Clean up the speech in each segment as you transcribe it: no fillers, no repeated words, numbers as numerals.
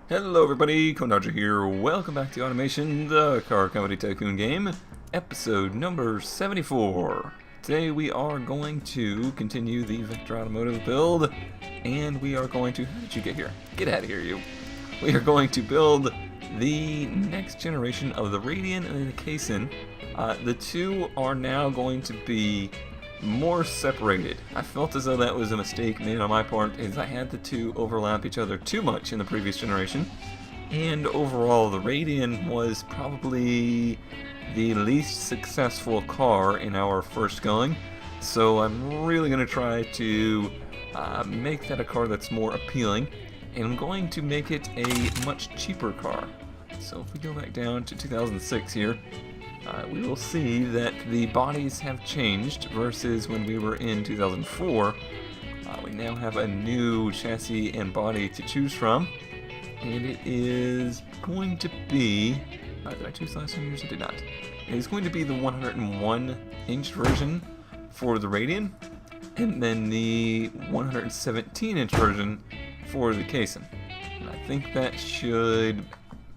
Hello everybody, Teknoaxe here. Welcome back to Automation, the Car Company Tycoon game, episode number 74. Today we are going to continue the Vector Automotive build, and we are going to... How did you get here? Get out of here, you. We are going to build the next generation of the Radian and the Caisson. The two are now going to be more separated. I felt as though that was a mistake made on my part, as I had the two overlap each other too much in the previous generation, and overall the Radian was probably the least successful car in our first going, so I'm really going to try to make that a car that's more appealing, and I'm going to make it a much cheaper car. So if we go back down to 2006 here, we will see that the bodies have changed versus when we were in 2004. We now have a new chassis and body to choose from, and it is going to be... did I choose last year's? I did not. It is going to be the 101-inch version for the Radian, and then the 117-inch version for the Caisson. And I think that should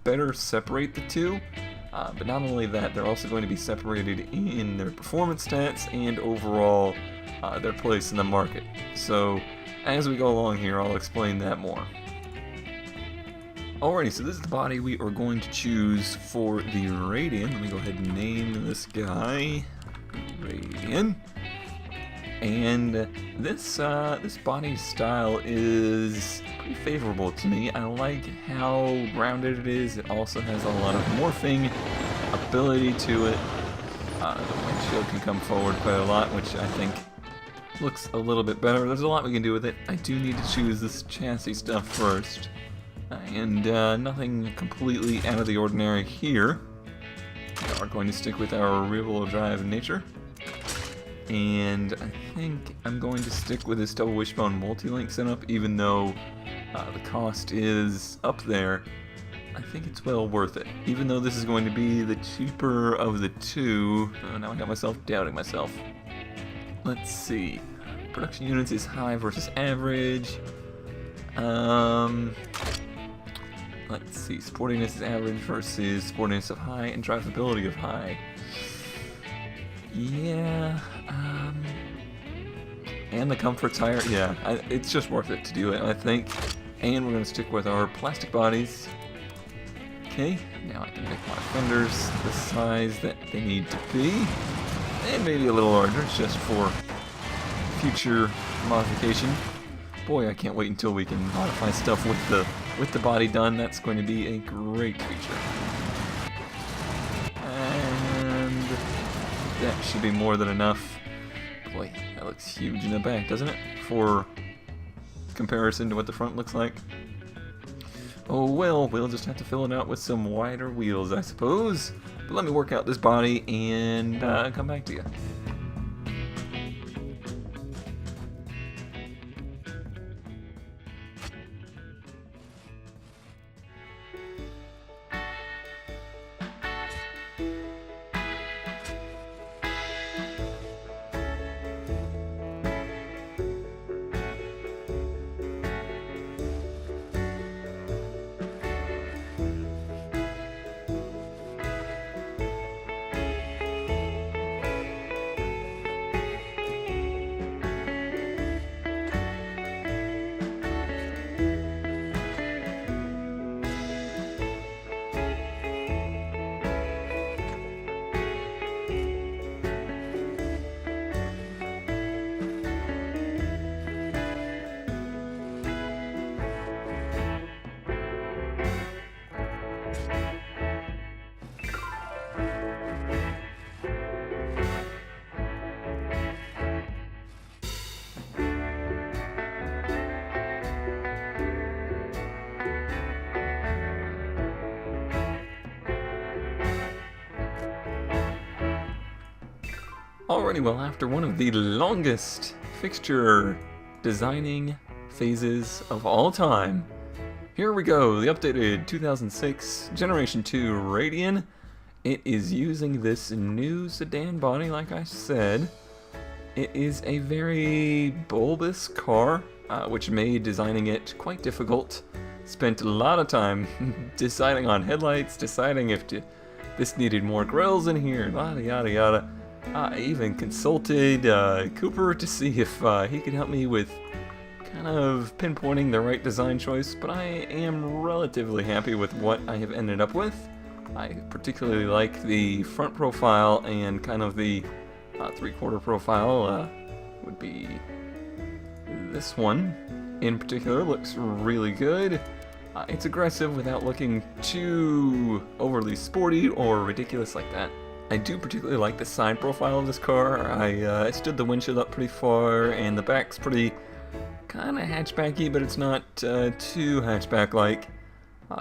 better separate the two. But not only that, they're also going to be separated in their performance stats and overall their place in the market. So as we go along here, I'll explain that more. Alrighty, so this is the body we are going to choose for the Radian. Let me go ahead and name this guy Radian. And this body style is pretty favorable to me. I like how rounded it is. It also has a lot of morphing ability to it. The windshield can come forward quite a lot, which I think looks a little bit better. There's a lot we can do with it. I do need to choose this chassis stuff first. And nothing completely out of the ordinary here. We are going to stick with our rear-wheel drive nature. And I think I'm going to stick with this double wishbone multi-link setup, even though the cost is up there. I think it's well worth it, even though this is going to be the cheaper of the two. Now I got myself doubting myself. Let's see. Production units is high versus average. Let's see. Sportiness is average versus sportiness of high, and drivability of high. Yeah, and the comfort's higher. Yeah, it's just worth it to do it, I think. And we're going to stick with our plastic bodies. Okay, now I can make my fenders the size that they need to be. And maybe a little larger, just for future modification. Boy, I can't wait until we can modify stuff with the body done. That's going to be a great feature. That should be more than enough. Boy, that looks huge in the back, doesn't it? For comparison to what the front looks like. Oh well, we'll just have to fill it out with some wider wheels, I suppose. But let me work out this body and come back to you. Alrighty, well, after one of the longest fixture designing phases of all time, here we go, the updated 2006 Generation 2 Radian. It is using this new sedan body, like I said. It is a very bulbous car, which made designing it quite difficult. spent a lot of time deciding on headlights, deciding if this needed more grills in here, yada yada yada. I even consulted Cooper to see if he could help me with kind of pinpointing the right design choice, but I am relatively happy with what I have ended up with. I particularly like the front profile and kind of the three-quarter profile would be this one in particular. Looks really good. It's aggressive without looking too overly sporty or ridiculous like that. I do particularly like the side profile of this car. I stood the windshield up pretty far, and the back's pretty kind of hatchbacky, but it's not too hatchback-like.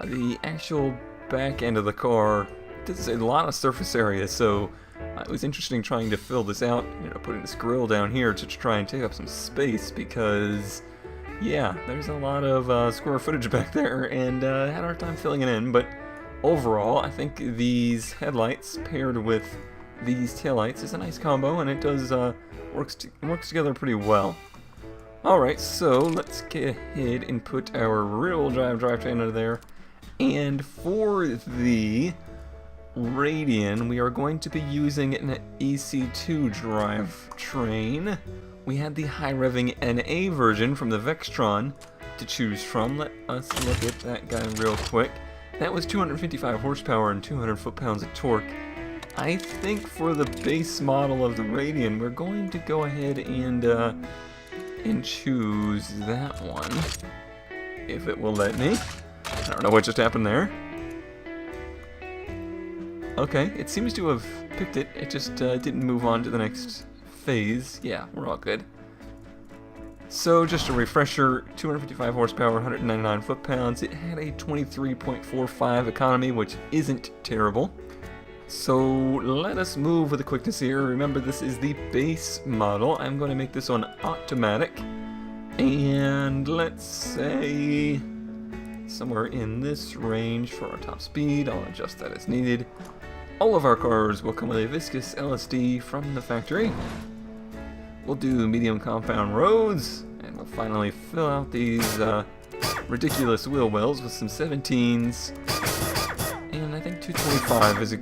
The actual back end of the car, this is a lot of surface area, so it was interesting trying to fill this out, putting this grill down here to try and take up some space, because yeah, there's a lot of square footage back there, and had a hard time filling it in. But overall, I think these headlights paired with these taillights is a nice combo, and it does works together pretty well. Alright, so let's get ahead and put our rear-wheel drive drivetrain under there. And for the Radian, we are going to be using an EC2 drivetrain. We had the high-revving NA version from the Vextron to choose from. Let us look at that guy real quick. That was 255 horsepower and 200 foot-pounds of torque. I think for the base model of the Radian, we're going to go ahead and choose that one, if it will let me. I don't know what just happened there. Okay, it seems to have picked it. It just didn't move on to the next phase. Yeah, we're all good. So just a refresher, 255 horsepower, 199 foot-pounds. It had a 23.45 economy, which isn't terrible. So let us move with a quickness here. Remember, this is the base model. I'm going to make this on automatic. And let's say somewhere in this range for our top speed. I'll adjust that as needed. All of our cars will come with a viscous LSD from the factory. We'll do medium compound roads, and we'll finally fill out these ridiculous wheel wells with some 17s. And I think 225 is a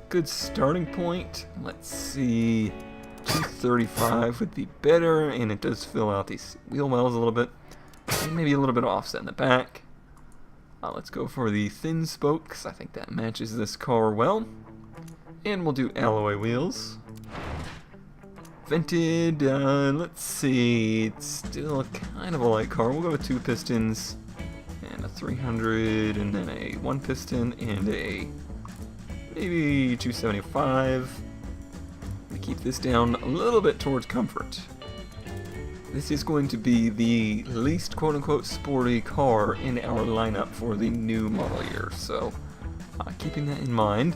good starting point. Let's see, 235 would be better, and it does fill out these wheel wells a little bit. And maybe a little bit of offset in the back. Let's go for the thin spokes. I think that matches this car well. And we'll do alloy wheels. Vented, let's see, it's still kind of a light car. We'll go with 2 pistons and a 300 and then a 1 piston and a maybe 275. We keep this down a little bit towards comfort. This is going to be the least quote-unquote sporty car in our lineup for the new model year, so keeping that in mind.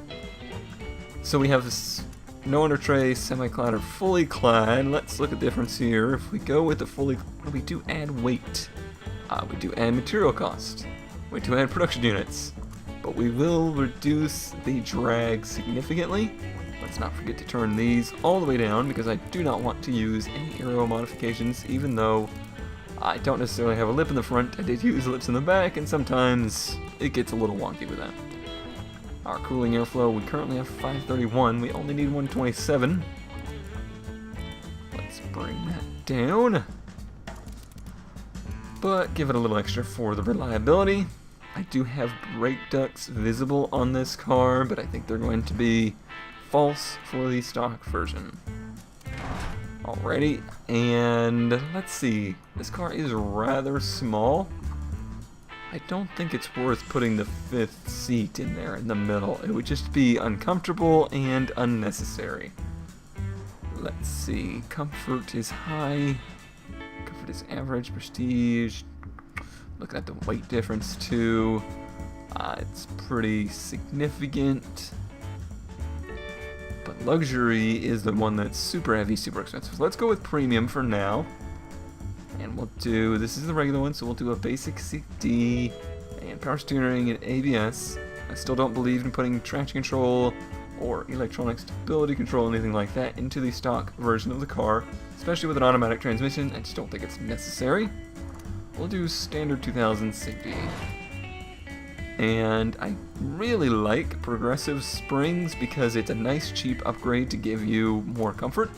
So we have this no under tray, semi-clad or fully clad. Let's look at the difference here. If we go with the fully clad, we do add weight. We do add material cost. We do add production units. But we will reduce the drag significantly. Let's not forget to turn these all the way down, because I do not want to use any aero modifications, even though I don't necessarily have a lip in the front. I did use lips in the back, and sometimes it gets a little wonky with that. Our cooling airflow, we currently have 531. We only need 127. Let's bring that down. But give it a little extra for the reliability. I do have brake ducts visible on this car, but I think they're going to be false for the stock version. Alrighty, and let's see. This car is rather small. I don't think it's worth putting the 5th seat in there in the middle. It would just be uncomfortable and unnecessary. Let's see. Comfort is high. Comfort is average. Prestige. Looking at the weight difference too. It's pretty significant. But luxury is the one that's super heavy, super expensive. So let's go with premium for now. And we'll do, this is the regular one, so we'll do a basic CD and power steering and ABS. I still don't believe in putting traction control or electronic stability control, anything like that, into the stock version of the car, especially with an automatic transmission. I just don't think it's necessary. we'll do standard 2060. And I really like progressive springs because it's a nice cheap upgrade to give you more comfort.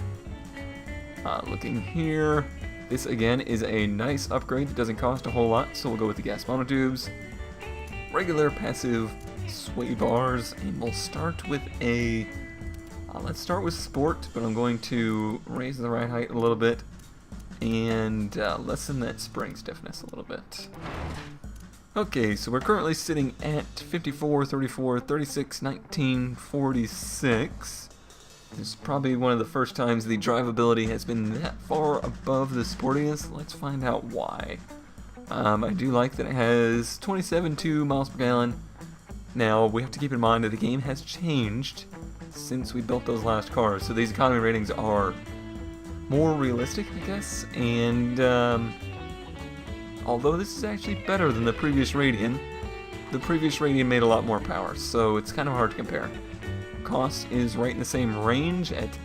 Looking here, this again is a nice upgrade that doesn't cost a whole lot, so we'll go with the gas monotubes. Regular passive sway bars, and we'll start with a, let's start with sport, but I'm going to raise the ride height a little bit and lessen that spring stiffness a little bit. Okay, so we're currently sitting at 54, 34, 36, 19, 46. This is probably one of the first times the drivability has been that far above the sportiness. Let's find out why. I do like that it has 27.2 miles per gallon. Now, we have to keep in mind that the game has changed since we built those last cars, so these economy ratings are more realistic, I guess, and although this is actually better than the previous Radian made a lot more power, so it's kind of hard to compare. Cost is right in the same range at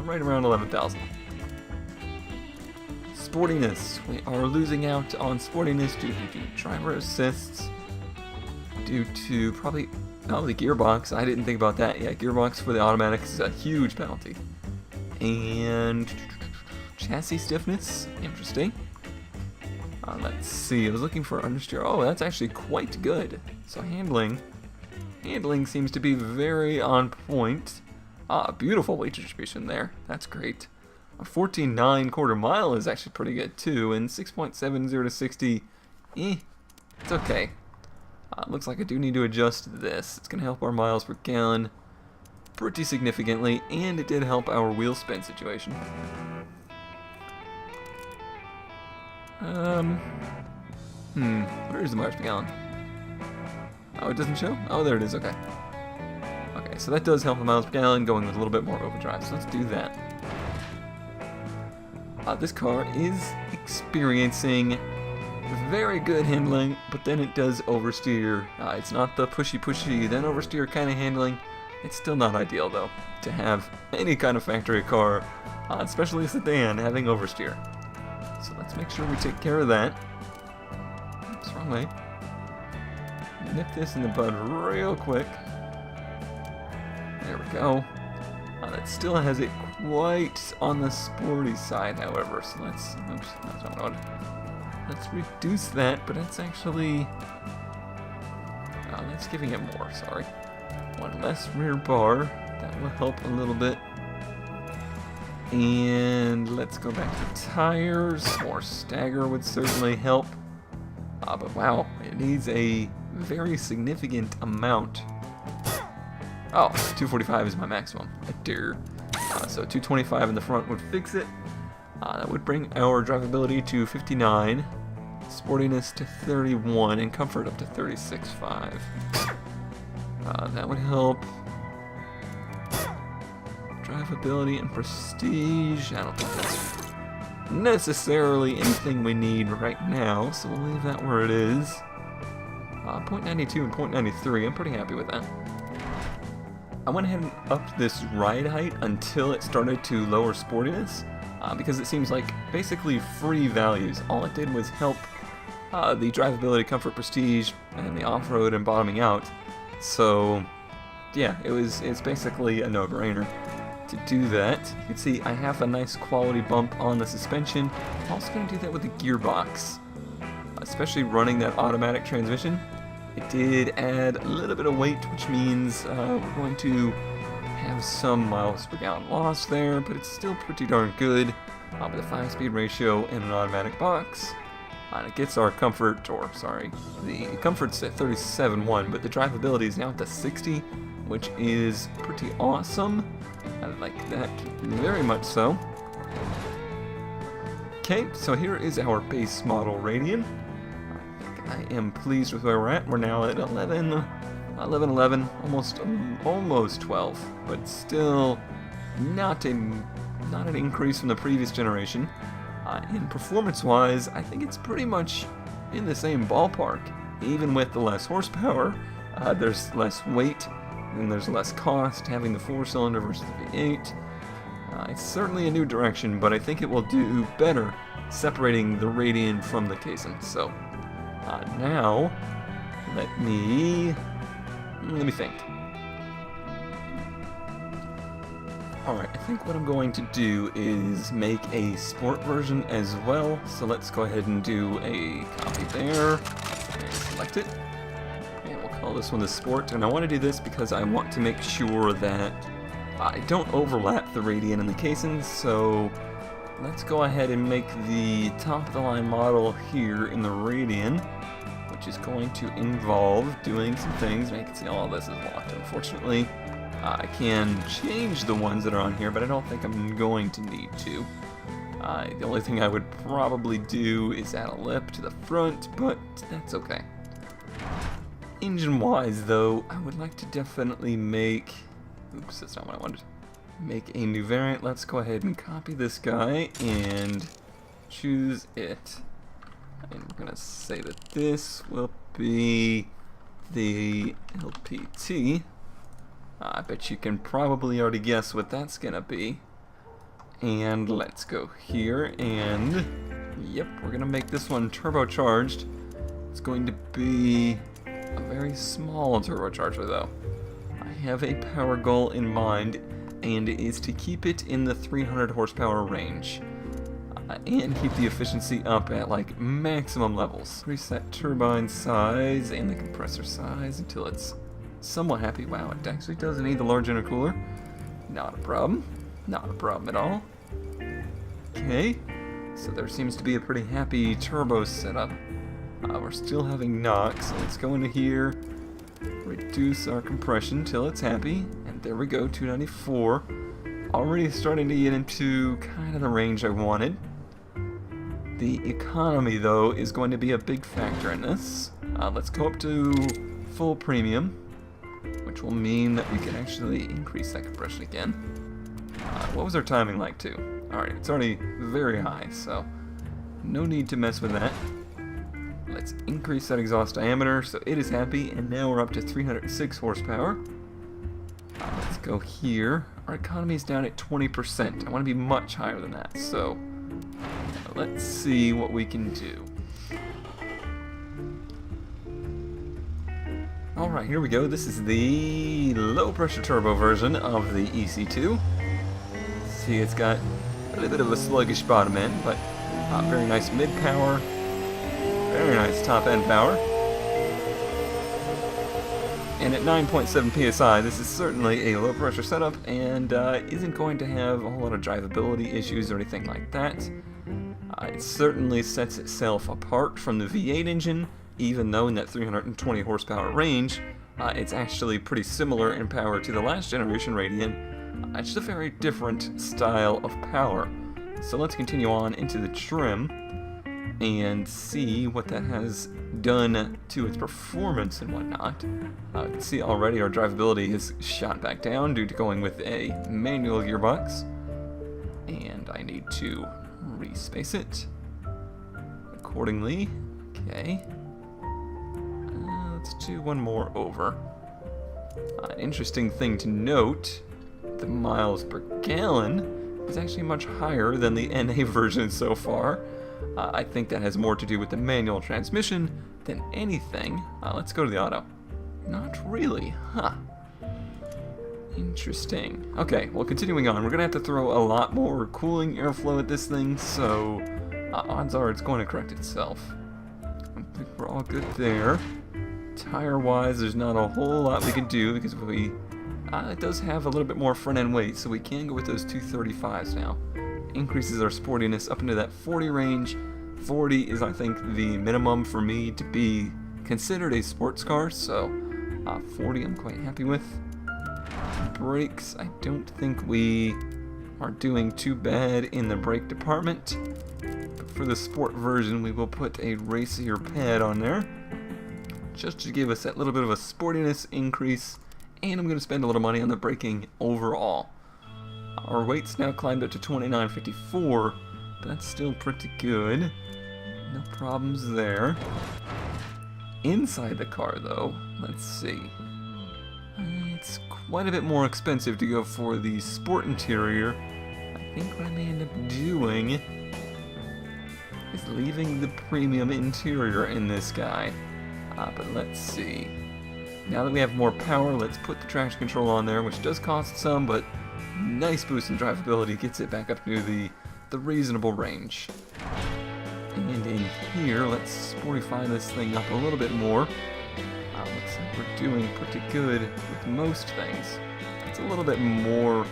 right around 11,000. Sportiness. We are losing out on sportiness due to driver assists, due to probably, the gearbox. I didn't think about that. Yeah, gearbox for the automatics is a huge penalty. And chassis stiffness, interesting. Let's see, I was looking for understeer. Oh, that's actually quite good. So handling seems to be very on point. Beautiful weight distribution there. That's great. A 14.9 quarter mile is actually pretty good too, and 6.70 to 60, it's okay. Looks like I do need to adjust this. It's gonna help our miles per gallon pretty significantly, and it did help our wheel spin situation. Where is the miles per gallon? Oh, it doesn't show? Oh, there it is, okay. Okay, so that does help the miles per gallon, going with a little bit more overdrive, so let's do that. This car is experiencing very good handling, but then it does oversteer. It's not the pushy, then oversteer kind of handling. It's still not ideal, though, to have any kind of factory car, especially a sedan, having oversteer. So let's make sure we take care of that. Oops, wrong way. Nip this in the bud real quick. There we go. That still has it quite on the sporty side, however. So let's, oops, that's not what I wanted. Let's reduce that, but it's actually, that's giving it more, sorry. One less rear bar, that will help a little bit. And let's go back to tires. More stagger would certainly help. But wow, it needs a very significant amount. Oh, 245 is my maximum. So 225 in the front would fix it. That would bring our drivability to 59, sportiness to 31, and comfort up to 36.5. That would help. Drivability and prestige. I don't think that's necessarily anything we need right now, so we'll leave that where it is. 0.92 and 0.93, I'm pretty happy with that. I went ahead and upped this ride height until it started to lower sportiness, because it seems like basically free values. All it did was help the drivability, comfort, prestige, and the off-road and bottoming out. So yeah, it's basically a no-brainer to do that. You can see I have a nice quality bump on the suspension. I'm also going to do that with the gearbox, especially running that automatic transmission. It did add a little bit of weight, which means we're going to have some miles per gallon loss there, but it's still pretty darn good with a 5-speed ratio and an automatic box. And it gets our comfort, the comfort's at 37.1, but the drivability is now at the 60, which is pretty awesome. I like that very much so. Okay, so here is our base model Radian. I am pleased with where we're at. We're now at 11, almost 12, but still not an increase from the previous generation. And performance-wise, I think it's pretty much in the same ballpark. Even with the less horsepower, there's less weight, and there's less cost having the 4-cylinder versus the V8. It's certainly a new direction, but I think it will do better separating the Radian from the caisson. So now let me think. Alright, I think what I'm going to do is make a sport version as well. So let's go ahead and do a copy there and select it. And we'll call this one the sport. And I want to do this because I want to make sure that I don't overlap the Radian and the caisson. So let's go ahead and make the top of the line model here in the Radian, which is going to involve doing some things. And you can see all this is locked, unfortunately. I can change the ones that are on here, but I don't think I'm going to need to. The only thing I would probably do is add a lip to the front, but that's okay. Engine-wise, though, I would like to definitely make... Oops, that's not what I wanted. Make a new variant. Let's go ahead and copy this guy and choose it. And we're going to say that this will be the LPT. I bet you can probably already guess what that's gonna be. And let's go here, and yep, we're gonna make this one turbocharged. It's going to be a very small turbocharger though. I have a power goal in mind, and it is to keep it in the 300 horsepower range. And keep the efficiency up at like maximum levels. Reset turbine size and the compressor size until it's somewhat happy. Wow, it actually doesn't need the large intercooler. Not a problem. Not a problem at all. Okay, so there seems to be a pretty happy turbo setup. We're still having knocks, so let's go into here, reduce our compression till it's happy, and there we go, 294. Already starting to get into kind of the range I wanted. The economy, though, is going to be a big factor in this. Let's go up to full premium, which will mean that we can actually increase that compression again. What was our timing like too? Alright, it's already very high, so no need to mess with that. Let's increase that exhaust diameter so it is happy, and now we're up to 306 horsepower. Let's go here. Our economy is down at 20%. I want to be much higher than that, so let's see what we can do. Alright, here we go. This is the low pressure turbo version of the EC2. See, it's got a little bit of a sluggish bottom end, but very nice mid power, very nice top end power. And at 9.7 psi, this is certainly a low pressure setup and isn't going to have a whole lot of drivability issues or anything like that. It certainly sets itself apart from the V8 engine, even though in that 320 horsepower range, it's actually pretty similar in power to the last generation Radian. It's just a very different style of power. So let's continue on into the trim and see what that has done to its performance and whatnot. You can see already our drivability has shot back down due to going with a manual gearbox. And I need to respace it accordingly. Okay. Let's do one more over. An interesting thing to note, the miles per gallon is actually much higher than the NA version so far. I think that has more to do with the manual transmission than anything. Let's go to the auto. Not really, huh? Interesting. Okay, well, continuing on, we're gonna have to throw a lot more cooling airflow at this thing, so odds are it's going to correct itself. I think we're all good there. Tire-wise, there's not a whole lot we can do because it does have a little bit more front-end weight, so we can go with those 235s now. Increases our sportiness up into that 40 range. 40 is, I think, the minimum for me to be considered a sports car, so 40 I'm quite happy with. Brakes, I don't think we are doing too bad in the brake department. But for the sport version, we will put a racier pad on there, just to give us that little bit of a sportiness increase, and I'm going to spend a little money on the braking overall. Our weight's now climbed up to 2954, but that's still pretty good. No problems there. Inside the car, though, let's see. It's quite a bit more expensive to go for the sport interior think what I may end up doing is leaving the premium interior in this guy. But let's see. Now that we have more power, let's put the traction control on there, which does cost some, but nice boost in drivability, gets it back up to the reasonable range. And in here, let's sportify this thing up a little bit more. Looks like we're doing pretty good with most things. It's a little bit more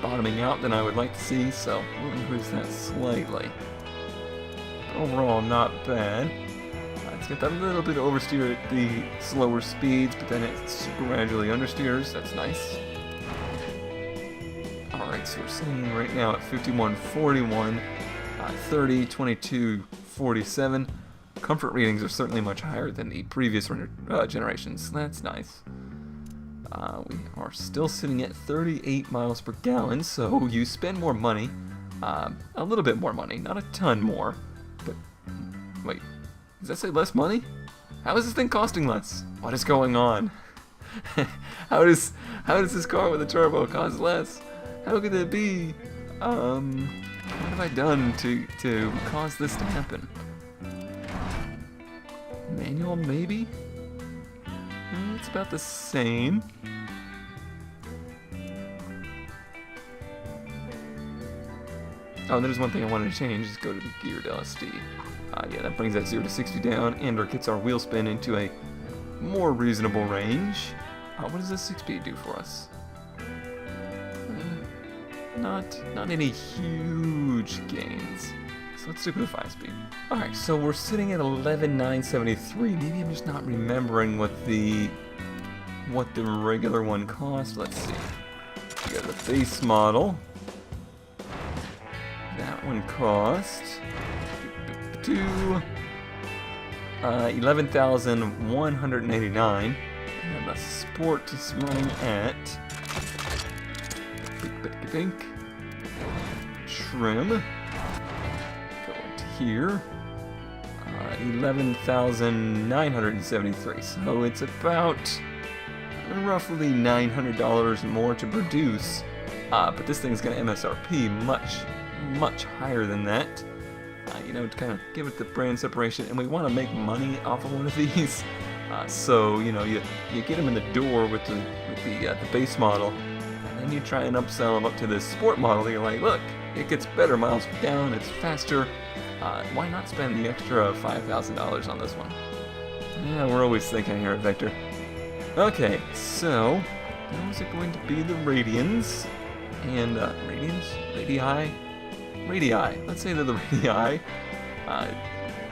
bottoming out than I would like to see, so we'll increase that slightly. But overall, not bad. It's got that little bit of oversteer at the slower speeds, but then it gradually understeers. That's nice. Alright, so we're sitting right now at 51.41, 30, 22, 47. Comfort readings are certainly much higher than the previous generations. That's nice. We are still sitting at 38 miles per gallon, so you spend more money. A little bit more money, not a ton more. But, wait. Does that say less money? How is this thing costing less? What is going on? how does this car with a turbo cost less? How could that be? What have I done to cause this to happen? Manual, maybe? It's about the same. Oh, there's one thing I wanted to change, is go to the geared LSD. Yeah, that brings that 0 to 60 down, and or gets our wheel spin into a more reasonable range. What does this 6-speed do for us? Not any huge gains. So let's stick with the 5-speed. Alright, so we're sitting at 11,973. Maybe I'm just not remembering what the regular one cost. Let's see. We got the base model. That one cost 11,189, and the sport is running at trim. Go into here, 11,973. So it's about roughly $900 more to produce, but this thing's going to MSRP much higher than that. You know, to kind of give it the brand separation, and we want to make money off of one of these. So you know, you get them in the door with the base model, and then you try and upsell them up to this sport model. You're like, look, it gets better miles per gallon, it's faster. Why not spend the extra $5,000 on this one? Yeah, we're always thinking here at Vector. Okay, so now is it going to be the Radians and Radii. Let's say they're the Radii.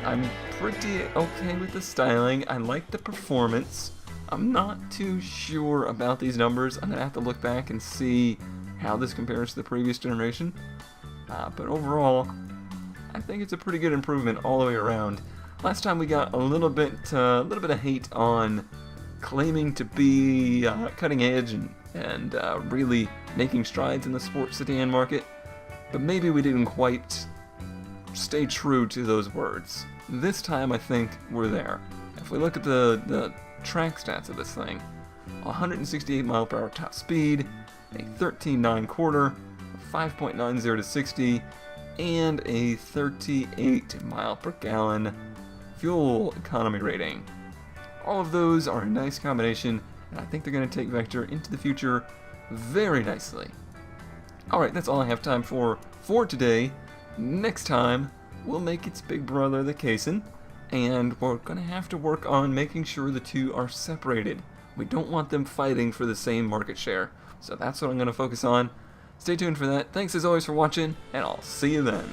I'm pretty okay with the styling. I like the performance. I'm not too sure about these numbers. I'm going to have to look back and see how this compares to the previous generation. But overall, I think it's a pretty good improvement all the way around. Last time we got a little bit of hate on claiming to be cutting edge and really making strides in the sports sedan market. But maybe we didn't quite stay true to those words. This time I think we're there. If we look at the track stats of this thing, 168 mile per hour top speed, a 13.9 quarter, 5.90 to 60, and a 38 mile per gallon fuel economy rating. All of those are a nice combination, and I think they're going to take Vector into the future very nicely. Alright, that's all I have time for today. Next time, we'll make its big brother the Kaysen, and we're going to have to work on making sure the two are separated. We don't want them fighting for the same market share, so that's what I'm going to focus on. Stay tuned for that. Thanks as always for watching, and I'll see you then.